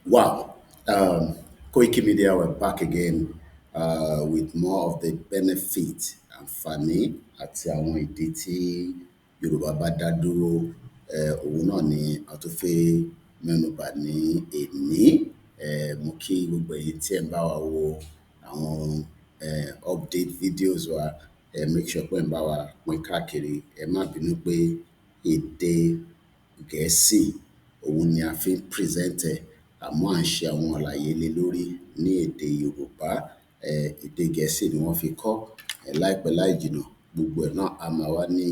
Wow. Koikimedia were back again with more of the benefit àǹfààní àti àwọn ìdí tí Yorùbá bá dá dúró. Òun náà ni a tún fẹ́ mẹ́nubà ní èní. Mo kí gbogbo ẹ̀yin tí ẹ̀ ń bá wa wo àwọn update videos wa. Make sure pé ẹ̀ ń bá wa pín káàkiri. Ẹ má bínú pé èdè Gẹ̀ẹ́sì òun ni a fi ń present ẹ̀, àmọ́ à ń ṣe àwọn àlàyé lé lórí ní èdè Yorùbá. Èdè Gẹ̀ẹ́sì ni wọ́n fi kọ́. Láìpẹ́ láì jìnnà, gbogbo ẹ̀ náà á máa wá ní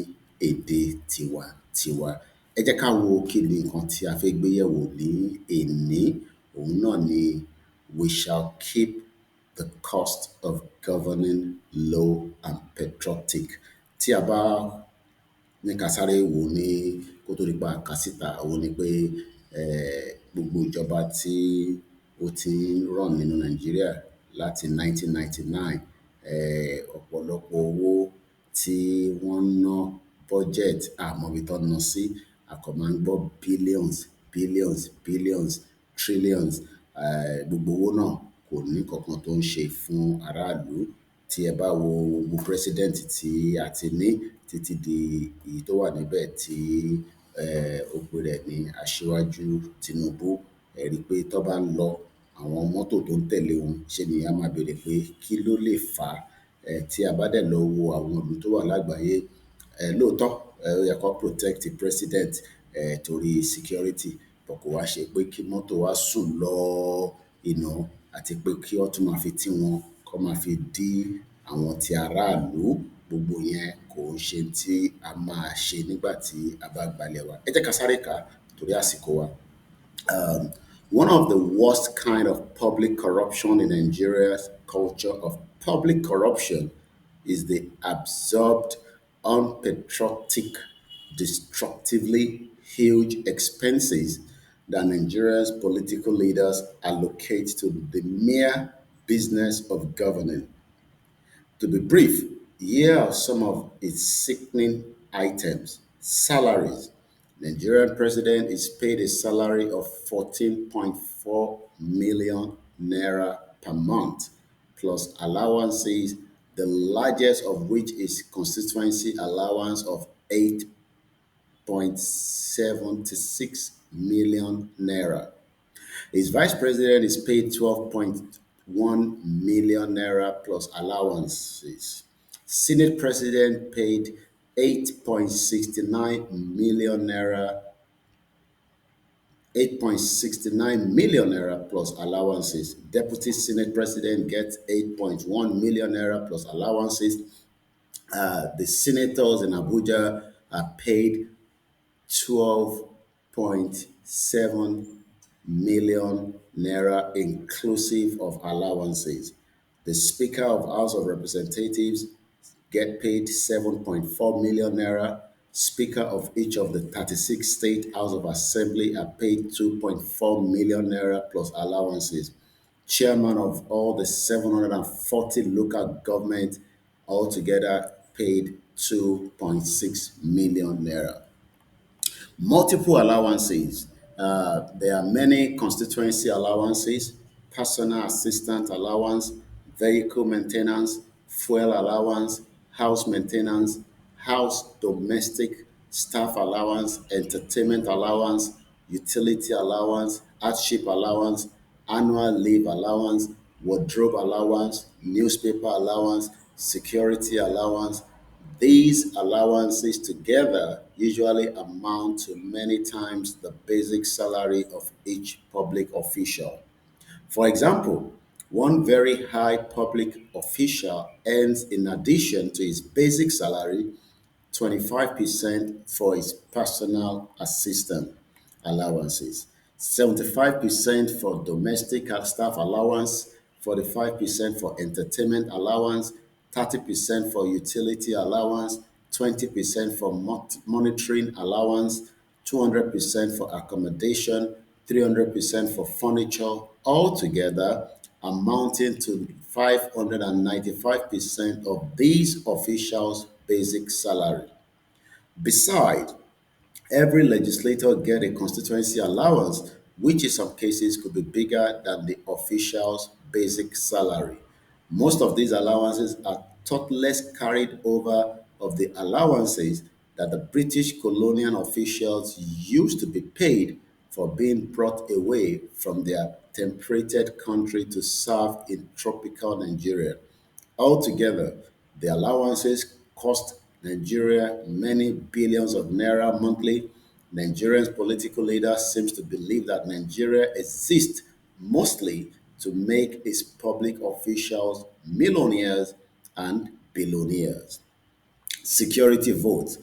èdè tiwa-tiwa. Ẹ jẹ́ ká wo kí ni nǹkan tí a fẹ́ gbé yẹ̀wò ní èní. Òun náà ni we shall keep the cost of governing low and patriotic. Tí a bá ní ká sáré wò ní kó tó di pé a kà síta, òun ni pé gbogbo ìjọba tí ó ti ń run nínú Nàìjíríà láti 1999, ọ̀pọ̀lọpọ̀ owó tí wọ́n ń ná budget a mọ ibi tán ń ná sí. A kàn máa ń gbọ́ billions, billions, billions, trillions. Gbogbo owó náà kò ní nǹkan kan tó ń ṣe fún aráàlú. Tí ẹ bá wo gbogbo president tí a ti ní títí di èyí tó wà níbẹ̀ tí ó pe rẹ̀ ní Aṣíwájú Tinubu, ẹ rí pé tán bá ń lọ, àwọn mọ́tò tó ń tẹ̀lé wọn, ṣe ni a máa béèrè pé kí ló lè fà á. Tí a bá dẹ̀ lọ wo àwọn ìlú tó wà lágbàáyé, lóòótọ́ ó yẹ kán protect president torí security, but kò wá ṣe pé kí mọ́tò wá sùn lọ àti pé kí wọ́n tún máa fi tí wọn, kán máa fi dí àwọn ti aráàlú. Gbogbo yẹn kò ń ṣe ohun tí a máa ṣe nígbà tí a bá gbalẹ̀ wa. Ẹ jẹ́ ká sáré kà á torí àsìkò wa. One of the worst kind of public corruption in Nigeria's culture of public corruption is the absorbed, unpatriotic, destructively huge expenses that Nigeria's political leaders allocate to the mere business of governing. To be brief, here are some of its sickening items. Salaries. Nigerian president is paid a salary of 14.4 million naira per month, plus allowances, the largest of which is constituency allowance of 8.76 million naira. His vice president is paid 12.1 million naira plus allowances. Senate president paid 8.69 million naira 8.69 million naira plus allowances. Deputy Senate President gets 8.1 million naira plus allowances. The senators in Abuja are paid 12.7 million naira inclusive of allowances. The Speaker of House of Representatives get paid 7.4 million naira. Speaker of each of the 36 state House of Assembly are paid 2.4 million naira plus allowances. Chairman of all the 740 local government altogether paid 2.6 million naira. Multiple allowances. There are many constituency allowances, personal assistant allowance, vehicle maintenance, fuel allowance, house maintenance, house domestic staff allowance, entertainment allowance, utility allowance, hardship allowance, annual leave allowance, wardrobe allowance, newspaper allowance, security allowance. These allowances together usually amount to many times the basic salary of each public official. For example, one very high public official earns, in addition to his basic salary, 25% for his personal assistant allowances, 75% for domestic staff allowance, 45% for entertainment allowance, 30% for utility allowance, 20% for monitoring allowance, 200% for accommodation, 300% for furniture, altogether amounting to 595% of these officials' basic salary. Besides, every legislator get a constituency allowance which in some cases could be bigger than the official's basic salary. Most of these allowances are thought less carried over of the allowances that the British colonial officials used to be paid for being brought away from their temperated country to serve in tropical Nigeria. Altogether, the allowances cost Nigeria many billions of naira monthly. Nigeria's political leaders seems to believe that Nigeria exists mostly to make its public officials millionaires and billionaires. Security vote.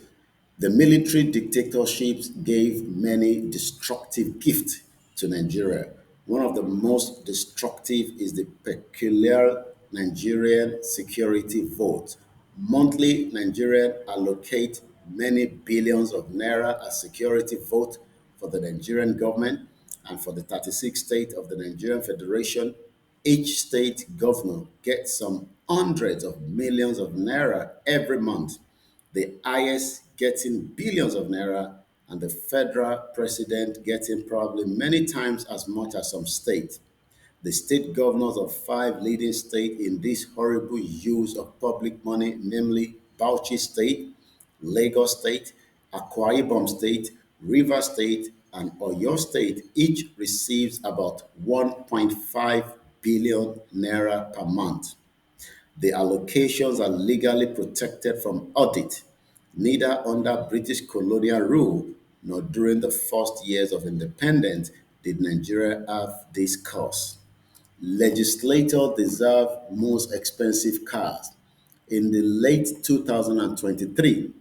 The military dictatorships gave many destructive gifts to Nigeria. One of the most destructive is the peculiar Nigerian security vote. Monthly, Nigerians allocate many billions of naira as security vote for the Nigerian government and for the 36 states of the Nigerian Federation. Each state governor gets some hundreds of millions of naira every month, the highest getting billions of naira, and the federal president getting probably many times as much as some states. The state governors of five leading states in this horrible use of public money, namely Bauchi State, Lagos State, Akwa Ibom State, Rivers State, and Oyo State, each receives about 1.5 billion naira per month. The allocations are legally protected from audit, neither under British colonial rule nor during the first years of independence did Nigeria have this cost. Legislators deserve most expensive cars. In the late 2023,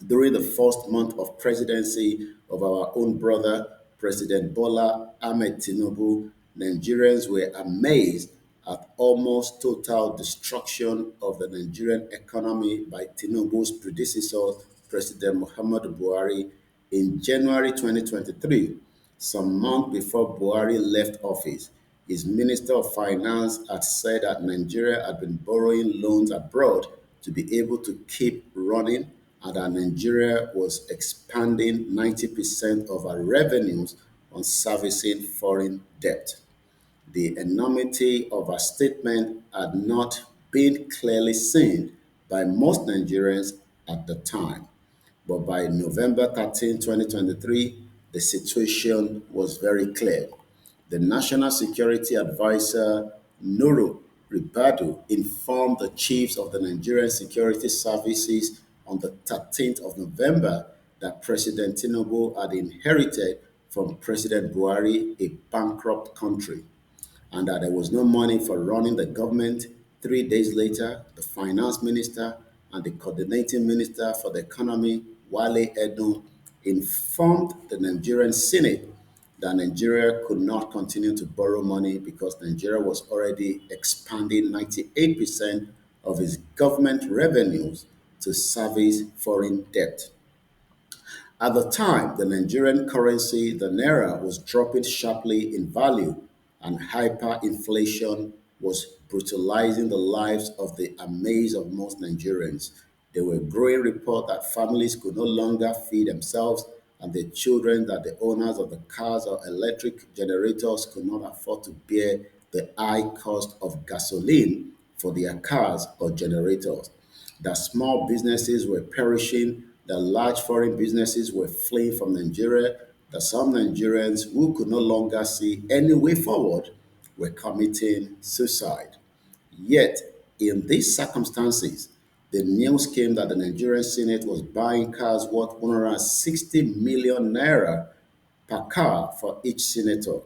during the first month of presidency of our own brother, President Bola Ahmed Tinubu, Nigerians were amazed at almost total destruction of the Nigerian economy by Tinubu's predecessor, President Muhammadu Buhari, in January 2023, some month before Buhari left office. His Minister of Finance had said that Nigeria had been borrowing loans abroad to be able to keep running and that Nigeria was expanding 90% of our revenues on servicing foreign debt. The enormity of our statement had not been clearly seen by most Nigerians at the time. But by November 13, 2023, the situation was very clear. The National Security Advisor, Nuru Ribadu, informed the chiefs of the Nigerian Security Services on the 13th of November that President Tinubu had inherited from President Buhari a bankrupt country and that there was no money for running the government. 3 days later, the finance minister and the coordinating minister for the economy, Wale Edun, informed the Nigerian Senate that Nigeria could not continue to borrow money because Nigeria was already expanding 98% of its government revenues to service foreign debt. At the time, the Nigerian currency, the naira, was dropping sharply in value, and hyperinflation was brutalizing the lives of the amaze of most Nigerians. There were growing reports that families could no longer feed themselves, and the children that the owners of the cars or electric generators could not afford to bear the high cost of gasoline for their cars or generators, that small businesses were perishing, that large foreign businesses were fleeing from Nigeria, that some Nigerians who could no longer see any way forward were committing suicide. Yet, in these circumstances, the news came that the Nigerian Senate was buying cars worth 160 million naira per car for each senator.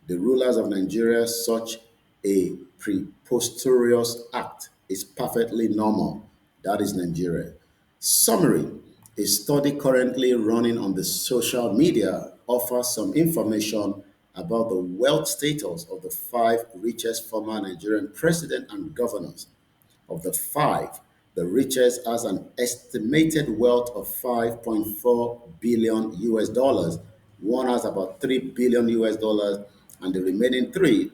The rulers of Nigeria, such a preposterous act is perfectly normal. That is Nigeria. Summary. A study currently running on the social media offers some information about the wealth status of the five richest former Nigerian presidents and governors. Of the five, the richest has an estimated wealth of 5.4 billion US dollars. One has about 3 billion US dollars, and the remaining three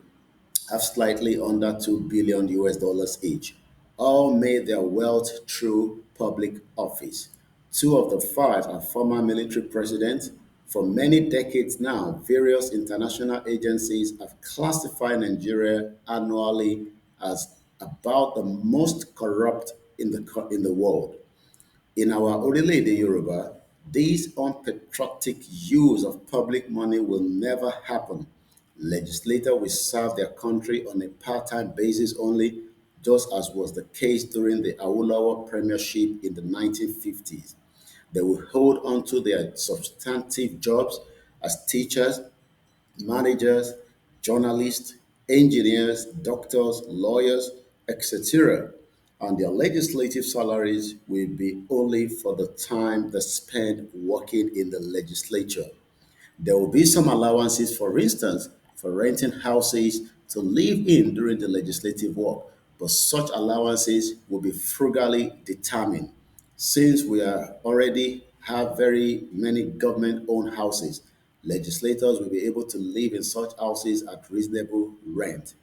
have slightly under 2 billion US dollars each. All made their wealth through public office. Two of the five are former military presidents. For many decades now, various international agencies have classified Nigeria annually as about the most corrupt in the world. In our Orílẹ̀-èdè Yoruba, this unpatriotic use of public money will never happen. Legislators will serve their country on a part-time basis only, just as was the case during the Awolowo premiership in the 1950s. They will hold on to their substantive jobs as teachers, managers, journalists, engineers, doctors, lawyers, etc. And their legislative salaries will be only for the time they spend working in the legislature. There will be some allowances, for instance, for renting houses to live in during the legislative work, but such allowances will be frugally determined. Since we are already have very many government-owned houses, legislators will be able to live in such houses at reasonable rent.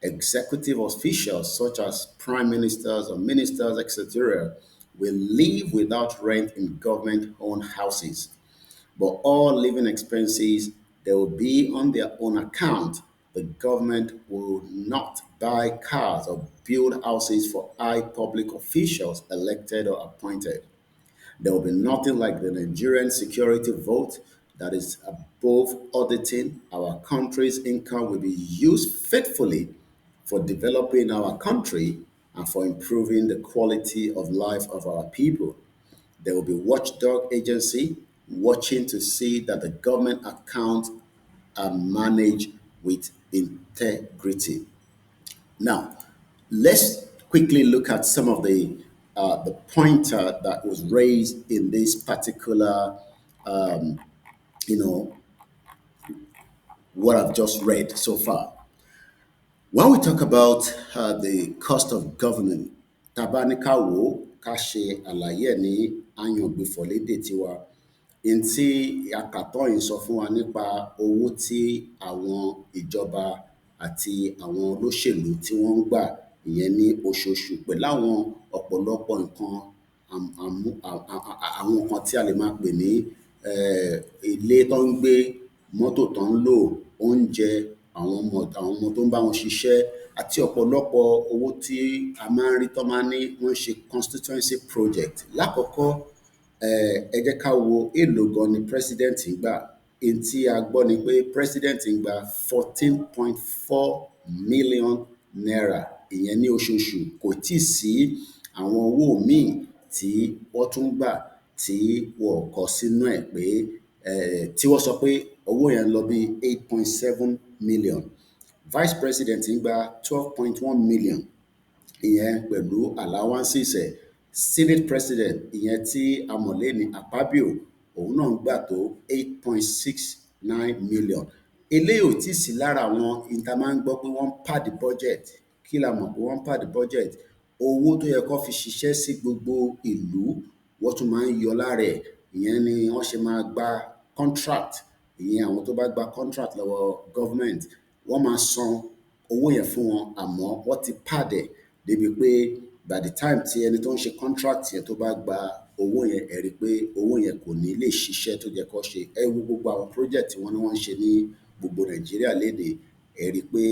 Executive officials such as prime ministers or ministers, etc., will live without rent in government-owned houses. But all living expenses, they will be on their own account. The government will not buy cars or build houses for high public officials elected or appointed. There will be nothing like the Nigerian security vote that is above auditing our country's income will be used faithfully for developing our country and for improving the quality of life of our people. There will be watchdog agency watching to see that the government accounts are managed with integrity. Now, let's quickly look at some of the pointer that was raised in this particular, you know, what I've just read so far. When we talk about the cost of government, tabanika wo ká ṣe àlàyé ẹ̀ ní àyàngbéfọ̀lédè tiwa. N tí akàtọ́ yìí sọ fún wa nípa owó tí àwọn ìjọba àti àwọn olóṣèlú tí wọ́n ń gbà ìyẹn ní oṣooṣù pẹ̀lú àwọn ọ̀pọ̀lọpọ̀ nǹkan àwọn nǹkan tí a lè máa pè ní ilé tó ń gbé, mọ́tò tó ń lò, oúnjẹ, àwọn ọmọ tó ń bá wọn ṣiṣẹ́ àti ọ̀pọ̀lọpọ̀ owó tí a máa ń rí tó máa ń ní wọ́n ń ṣe constituency project. Lákọ̀ọ́kọ́, ẹ jẹ́ ká wo èlò gan ni president ń gbà. N tí a gbọ́ ni pé president ń gba 14.4 million naira ìyẹn ní oṣooṣù. Kò tíì sí àwọn owó míì tí wọ́n tún gbà tí wọ́n kọ sínú ẹ̀ pé tí wọ́n sọ pé owó yẹn lọ bí 8.7 million. Vice president ń gba 12.1 million ìyẹn pẹ̀lú allowances ẹ̀. Senate president ìyẹn tí a mọ̀ lẹ́ni Akpabio òun náà ń gbà tó 8.69 million. Eléyìí ò tíì sí lára àwọn ìta máa ń gbọ́ pé wọ́n ń pad budget. Kí la mọ̀ pé wọ́n ń pad budget? Owó tó yẹ kó fi ṣiṣẹ́ sí gbogbo ìlú wọ́n tún máa ń yọ lára ẹ̀. Ìyẹn ni wọ́n ṣe máa gba contract. Ìyẹn àwọn tó bá gba contract lọ́wọ́ government wọ́n máa san owó yẹn fún wọn àmọ́ wọ́n ti pad ẹ̀ débi pé by the time tí ẹni tó ń ṣe contract yẹn tó bá gba owó yẹn ẹ rí pé owó yẹn kò ní lè ṣiṣẹ́ tó yẹ kó ṣe. Ẹ wo gbogbo àwọn project tí wọ́n ní wọ́n ń ṣe ní gbogbo Nàìjíríà lénìí, ẹ rí pé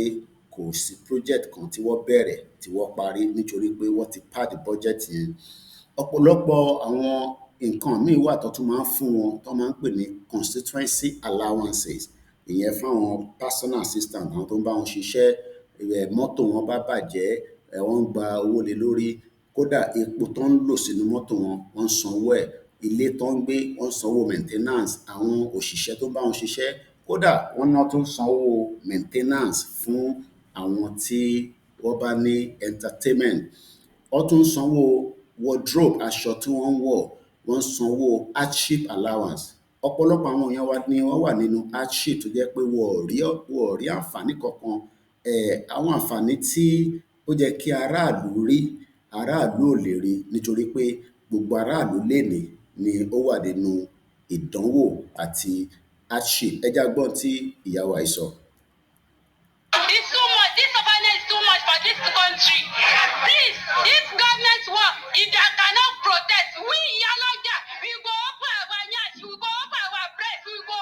kò sí project kan tí wọ́n bẹ̀rẹ̀ tí wọ́n parí nítorí pé wọ́n ti pad budget yẹn. Ọ̀pọ̀lọpọ̀ àwọn nǹkan míì wà tó tún máa ń fún wọn tó máa ń pè ní constituency allowances. Ìyẹn fún àwọn personal assistant, àwọn tó ń bá wọn ṣiṣẹ́, mọ́tò wọn bá bàjẹ́, wọ́n ń gba owó lé lórí. Kódà epo tó ń lò sínú mọ́tò wọn, wọ́n ń sanwó ẹ̀. Ilé tó ń gbé, wọ́n ń sanwó maintenance. Àwọn òṣìṣẹ́ tó ń bá wọn ṣiṣẹ́, kódà wọ́n náà tún sanwó maintenance fún àwọn tí wọ́n bá ní entertainment. Wọ́n tún sanwó wardrobe, aṣọ tí wọ́n ń wọ̀, wọ́n sanwó hardship allowance. Ọ̀pọ̀lọpọ̀ àwọn èèyàn wa ni wọ́n wà nínú hardship tó jẹ́ pé wọ́n ò rí àǹfààní kankan. Àwọn àǹfààní tí ó jẹ́ kí aráàlú rí, aráàlú ò lè rí nítorí pé gbogbo aráàlú lénìí ni ó wà nínú ìdánwò àti hardship. Ẹ jẹ́ á gbọ́ ohun tí ìyá wa yìí sọ. It's too much. This surveillance is too much for this country. Please, if government work, if they cannot protect, we Yaloja, we go open our nyash, we go open our breast, we go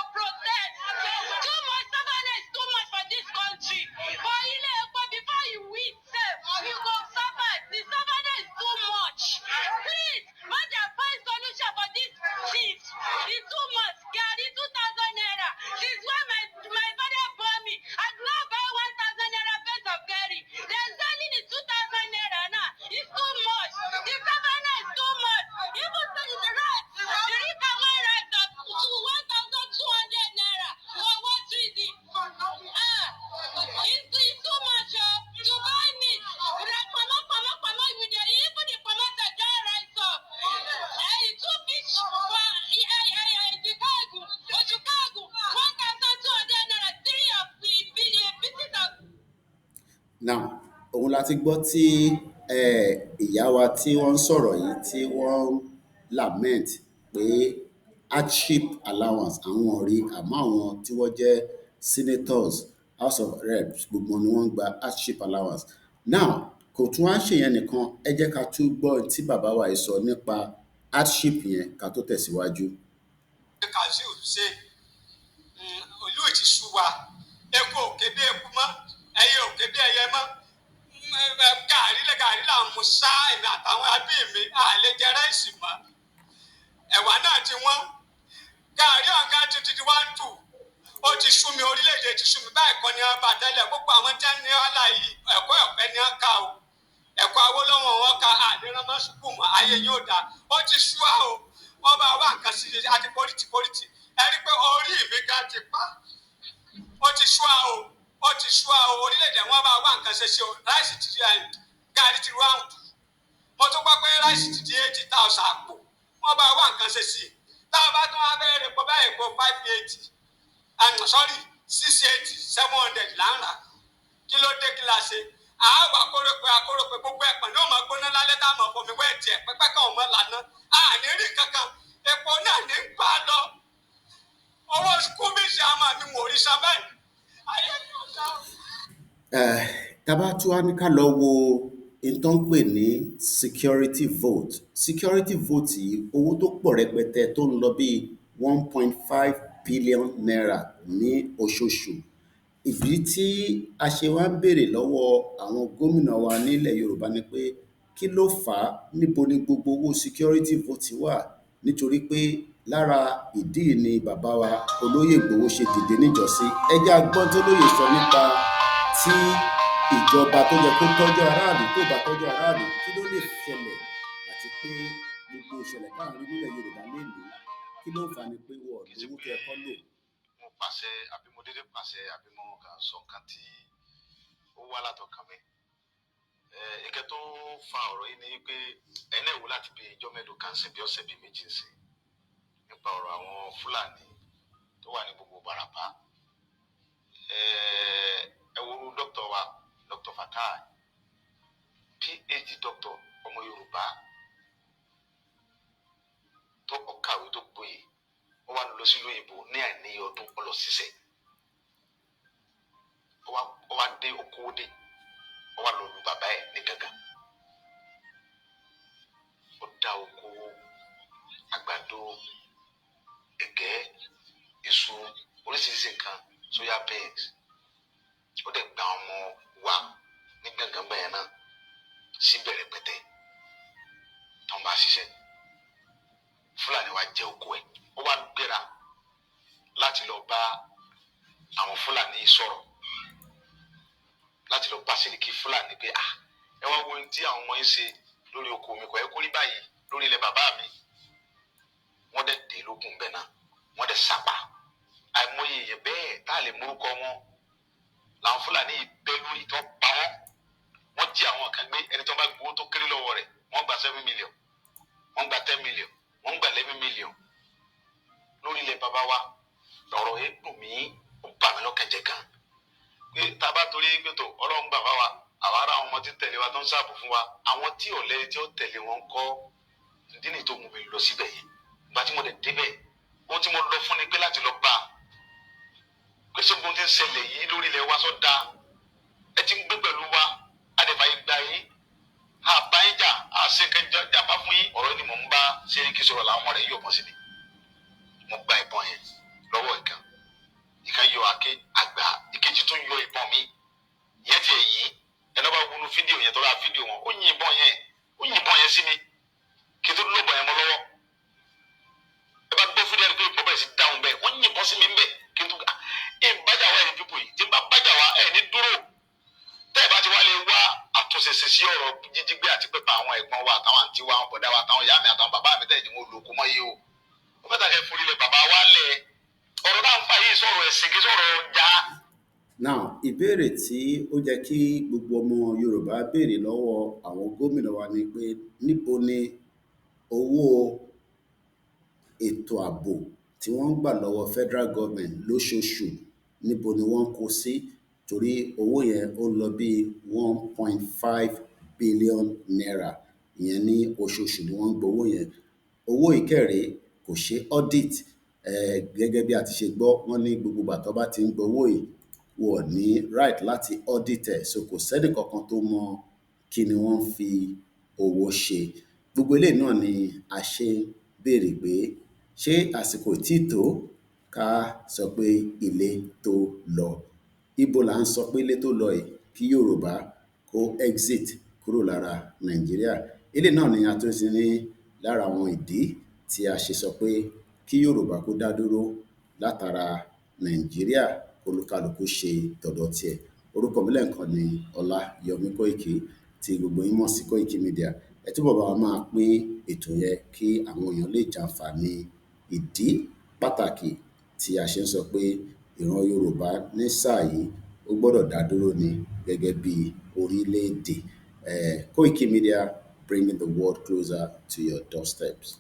Now, òun la ti gbọ́ tí ìyá wa tí wọ́n ń sọ̀rọ̀ yìí tí wọ́n lament pé hardship allowance àwọn ò rí, àmọ́ àwọn tí wọ́n jẹ́ senators, house of reps, gbogbo ni wọ́n ń gba hardship allowance. Now, kò tún wá ṣèyẹn nìkan, ẹ jẹ́ ká tún gbọ́ ohun tí bàbá wa yìí sọ nípa hardship yẹn ká tó tẹ̀síwájú. Kazeem ṣe olú ti sú wa, eku òkè bí eku mọ́, ẹyẹ òkè bí ẹyẹ mọ́, gàrí là ń mu sá èmi àtàwọn abí mi àlè jẹ ráìsì mọ́, ẹ̀wà náà ti wọ́n, gàrí ọ̀gá ti di 1-2, ó ti sú mi, orílẹ̀-èdè ti sú mi, báyìí kọ́ ni wọ́n bá tẹ́lẹ̀, gbogbo àwọn tí wọ́n ní ọ̀la yìí ẹ̀kọ́ ọ̀pẹ ni wọ́n ká o, ẹ̀kọ́ Awólọ́wọ̀ wọn ká àdéhùnmọ́ sùkúù mọ́, ayé yóò dá, ó ti sú wa o, wọ́n bá wá nǹkan sí àti pólítì, ẹ rí i pé orí mi ga ti pa, ó ti sú wa o, ó ti sú wa o, orílẹ̀-èdè wọn bá wá nǹkan ṣe sí o, ráìsì ti di gàrí ti round, mo tún gbọ́ pé ráìsì ti di 80,000 àpò, wọ́n bá wá nǹkan ṣe sí i, táwọn bá tún wá bẹ̀rẹ̀ pọ̀ báyìí pọ̀ 580, sorry 680 700 là ń rà, kí ló dé kí la ṣe, àwa akórópè gbogbo ẹ̀pọ̀n ní òmò gbóná lálẹ́ tá a mọ̀ fún mi wẹ́ẹ̀ tiẹ̀ pẹ́pẹ́ kan òmò lànà àní rí kankan, epo náà ní ń pa lọ, owó sukú bí ṣe àmà mi wò rí sábẹ́ ayé yóò dá o. Tábà tún wá ní ká lọ wo ohun tó ń pè ní security vote yìí, owó tó pọ̀ rẹpẹtẹ tó ń lọ bíi 1.5 billion naira ní oṣooṣù. Ìdí tí a ṣe wá ń béèrè lọ́wọ́ àwọn gómìnà wa nílẹ̀ Yorùbá ni pé kí ló fà á, níbo ni gbogbo owó security vote wà, nítorí pé lára ìdí yìí ni bàbá wa olóyè Ìgbòho ṣe dìde níjọ́sí. Ẹ jẹ́ a gbọ́ ohun tí olóyè sọ nípa tí ìjọba tó yẹ kó tọ́jú aráàlú tó bá tọ́jú aráàlú, kí ló lè ṣẹlẹ̀, àti pé gbogbo ìṣẹ̀lẹ̀ tá à ń rí nílẹ̀ Yorùbá lénìí kí ló fà á ni pé wọ́n ò lówó tó yẹ kó lò. Mo pàṣẹ àbí mo dédé pàṣẹ àbí mo kàn sọ nǹkan tí ó wá látọkàn mi. Ìkẹ́ tó fa ọ̀rọ̀ yìí ni pé ẹni ẹ̀wò láti bí ijọ́ mẹ́ẹ̀ẹ́dógún kan sí bí ọ̀sẹ̀ bíi méjì sí nípa ọ̀rọ̀ àwọn Fúlàní tó wà ní gbogbo Ìbàràpá. Ẹ wo dókítà wa, Dr. Fatai, PhD doctor, ọmọ Yorùbá tó kàwé tó gboyè, ó wá lọ sílùú òyìnbó ní àìníye ọdún ó lọ ṣiṣẹ́, ó wá dé okòó dé, ó wá lọ lu bàbá ẹ̀ ní gángan, ó dá oko àgbàdo, ẹ̀gẹ́, iṣu, oríṣiríṣi nǹkan, soya beans, ó dẹ̀ gba ọmọ wa ní gángan bẹ́ẹ̀ náà sí bẹ̀rẹ̀ pẹ̀tẹ́ tó ń bá ṣiṣẹ́. Fúlàní wa jẹ oko ẹ̀, ó wá gbéra láti lọ bá àwọn Fúlàní sọ̀rọ̀, láti lọ bá Sẹ́ríkì Fúlàní pé ẹ wá wo ohun tí àwọn ọmọ yín ṣe lórí oko mi, kò yẹ kó rí báyìí lórí ilẹ̀ bàbá mi. Wọ́n dẹ̀ dé lógún bẹ́ẹ̀ náà, wọ́n dẹ̀ sápá, àìmọye èèyàn bẹ́ẹ̀ tá a lè mórúkọ wọn làwọn Fúlàní yìí bẹ́ lórí tó pa wọ́n. Wọ́n jí àwọn kan gbé, ẹni tó bá gbowó tó kéré lọ́wọ́ rẹ̀ wọ́n gba 7 million, wọ́n gba 10 million, wọ́n gba 11 million lórí ilẹ̀ bàbá wa. Ọ̀rọ̀ yẹn dùn mí, ó bà mí lọ́kàn jẹ́ gan pé tá a bá torí pé tó Ọlọ́run gbà wá àwa ará àwọn ọmọ tí ń tẹ̀lé wa tó ń ṣààbò fún wa, àwọn tí ọ̀lẹ́ tí ó tẹ̀lé wọn kọ́ ìdí nìyí tó mú mi lọ síbẹ̀ yẹn. Ìgbà tí mo dẹ̀ débẹ̀, ohun tí mo lọ fún ni pé láti lọ bá pé ṣé gbogbo tí ń ṣẹlẹ̀ yìí lórí ilẹ̀ wa sọ dáa, ẹ ti ń gbé pẹ̀lú wa, adẹ̀fà yìí gbà yín, àbáyíjà àṣekẹjọ jàmbá fún yín. Ọ̀rọ̀ ni mò ń bá Sẹ́ríkì sọ̀rọ̀ làwọn ọmọ rẹ̀ yóò bọ́ síbi. Mo gba ìbọn yẹn lọ́wọ́ ìkan yọ àké àgbà, ìkejì tún yọ ìbọn mi, ìyẹn ti ẹ̀yìn ẹ lọ́ bá wọnú fídíò yẹn tó rà fídíò wọn, ó yìnbọn yẹn sí mi kí n tó lóbọn yẹn mọ́ lọ́wọ́. Ẹ bá gbọ́ fídíò yẹn pé ìbọn bẹ̀rẹ̀ sí dáhùn bẹ́ẹ̀, wọ́n yìnbọn sí mi bẹ́ẹ̀ kí n tó bájà wá ẹ̀yìn pípò yìí, tí n bá bájà wá ẹ̀ ní dúró. Tẹ́ ẹ bá ti wá lè wá àtúnṣe sí ọ̀rọ̀ jíjígbé àti pípa àwọn ẹ̀gbọ́n wa àtàwọn àǹtí wa, àwọn bọ̀dá wa àtàwọn ìyá mi àtàwọn bàbá mi tẹ̀lé wọn olóko mọ́ yìí o. Ó fẹ́ tàkẹ́ forí lẹ̀ bàbá wa lẹ̀. Ọ̀rọ̀ náà ń fà yìí sọ̀rọ̀ ẹ̀sìn kí sọ̀rọ̀ ọjà. Now, ìbéèrè tí ó jẹ́ kí gbogbo ọmọ Yorùbá béèrè lọ́wọ́ àwọn gómìnà wa ni pé níbo ni owó ètò ààbò tí wọ́n ń gbà lọ́wọ́ federal government lóṣooṣù, níbo ni wọ́n kó sí? torí owó yẹn ó lọ bí 1.5 billion naira. Ìyẹn ní oṣooṣù ni wọ́n ń gbowó yẹn. Owó ìkẹ́rè kò ṣe audit. Gẹ́gẹ́ bí a ti ṣe gbọ́, wọ́n ní gbogbo ìgbà tó bá ti ń gbowó yìí, wọn ò ní right láti audit ẹ̀. So kò sẹ́nì kankan tó mọ kí ni wọ́n fi owó ṣe. Gbogbo eléyìí náà ni a ṣe béèrè pé ṣé àsìkò tí tó ká sọ pé ilé tó lọ. Ibo là ń sọ pé ilé tó lọ yìí kí Yorùbá kó exit kúrò lára Nàìjíríà. Eléyìí náà ni a tún ti ní lára àwọn ìdí tí a ṣe sọ pé kí Yorùbá kó dá dúró látara Nàìjíríà, olúkálùkù ṣe tọ̀dọ̀ tiẹ̀. Orúkọ mi lẹ́ẹ̀kan ni Ọláyọmí Kóìkì tí gbogbo yín mọ̀ sí Koikimedia. Ẹ túbọ̀ bá wa máa pín ètò yẹn kí àwọn èèyàn lè jàǹfààní ìdí pàtàkì tí a ṣe ń sọ pé ìran Yorùbá ní sáà yìí ó gbọ́dọ̀ dá dúró ni gẹ́gẹ́ bí orílẹ̀-èdè. Koikimedia, bringing the world closer to your doorsteps.